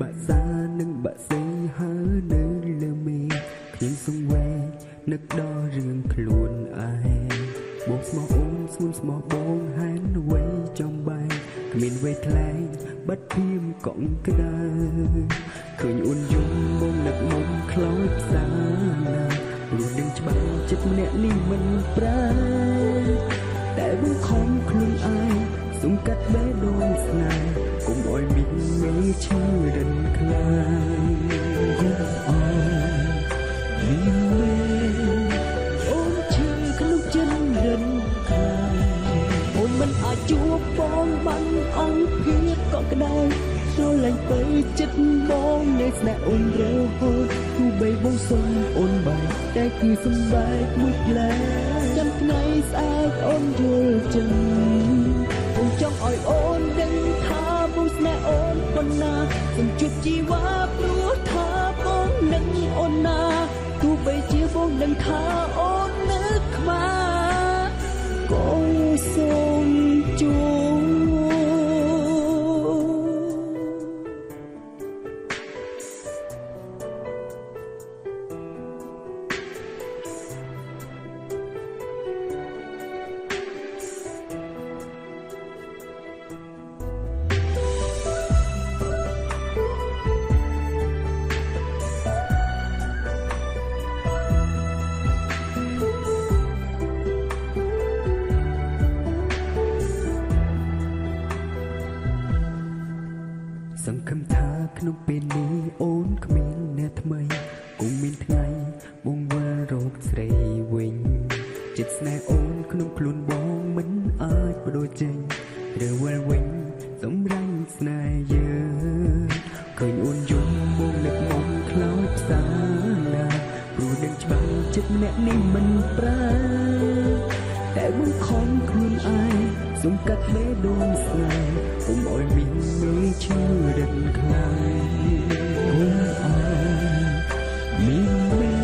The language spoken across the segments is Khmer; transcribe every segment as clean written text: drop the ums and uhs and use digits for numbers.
បាក់សានិងបាក់សេងហើនៅលើមេខ្ញុំសង្វេគនឹកដល់រឿងខ្លួនឯងបងស្មោះអូនស្ងួនស្មោះបងហែនអ្វីចំបែកគ្មានវេថ្លែងបាត់ភៀមកង់ក្តៅឃើញអូនយំបងនឹកមុំខ្លោចផ្សាណាព្រោះដឹងច្បាស់ចិត្តម្នាក់នេះមិនប្រាតែបងខំខ្លួនឯងសុំកាត់បេះដូងស្នេហ៍កុំអោយមីមេឈឺរិនខ្លាយកុំអោយមីមេអូនឈឺក្នុងចិត្តរិនខ្លាយអូនមិនអាចជួបបងបានអង្គភាពក៏ក្តៅស្រឡាញ់ទៅចិត្តបងនៃស្នេហ៍អូនរហូតទោះបីបងសុំអូនបែកតែគឺសំបែកមួយផ្លែចាំថ្ងៃស្អែកអូនយល់ចឹងបងចង់ឲ្យអូនដឹងថាបងស្នេហ៍អូនប៉ុណ្ណាសូមជួបជីវ៉ាព្រោះថាបងនឹងអូនណាទោះបីជាបងដឹងថាអូននៅខ្មាក៏សូមជួបសង្ឃឹមថាក្នុងពេលនេះអូនគ្មានអ្នកថ្មីគង់មានថ្ងៃបងវិលរកស្រីវិញចិត្តស្នេហ៍អូនក្នុងខ្លួនបងមិនអាចបដូរចេញឬវិលវិញសម្រាញ់ស្នេហ៍យើងឃើញអូនយំបងនឹកមកខ្លោចផ្សាណាព្រោះដឹងច្បាស់ចិត្តម្នាក់នេះមិនប្រាតែបងខំខ្លួនឯងសុំកាត់បេះដូងស្នេហ៍កុំអោយមីមេឈឺរិនខ្លាយកុំអោយមីមេ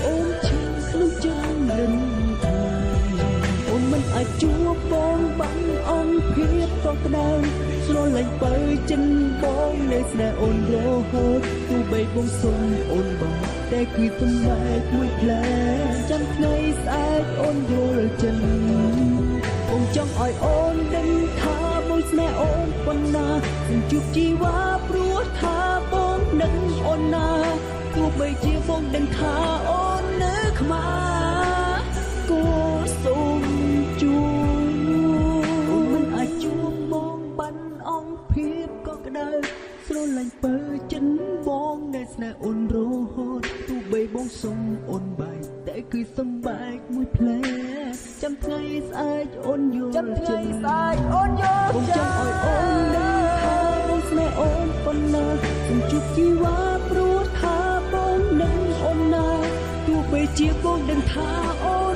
អូនឈឺក្នុងចិត្តរិនខ្លាយអូនមិនអាចជួបបងបានអង្គភាពក៏ក្តៅស្រឡាញ់បើចិនបងនៅស្នេហ៍អូនរហូតទោះបីបងសុំអូនបងតែគឺសំបែកមួយផ្លែចាំថ្ងៃស្អែកអូនយល់ចិនបងចង់ឲ្យអូនដឹងថាបងស្នេហ៍អូនប៉ុណ្ណាសូមជួបជីវ៉ាព្រោះថាបងនឹងអូនណាទោះបីជាបងដឹងថាអូននៅខ្មាក៏សូមជួបអូនមិនអាចជួបបងបានអង្គភាពក៏ក្តៅស្រឡាញ់បើចិនបងនៅស្នេហ៍អូនរហូតទោះបីបងសុំអូនបែកតែគឺសំបែកមួយផ្លែចាំថ្ងៃស្អែកអូនយល់ចាំថ្ងៃស្អែកអូនយល់បងចង់ឲ្យអូនដឹងថាបងស្នេហ៍អូនប៉ុណ្ណាសូមជួបជីវ៉ាព្រោះថាបងនឹងអូនណាទោះបីជាបងដឹងថាអូ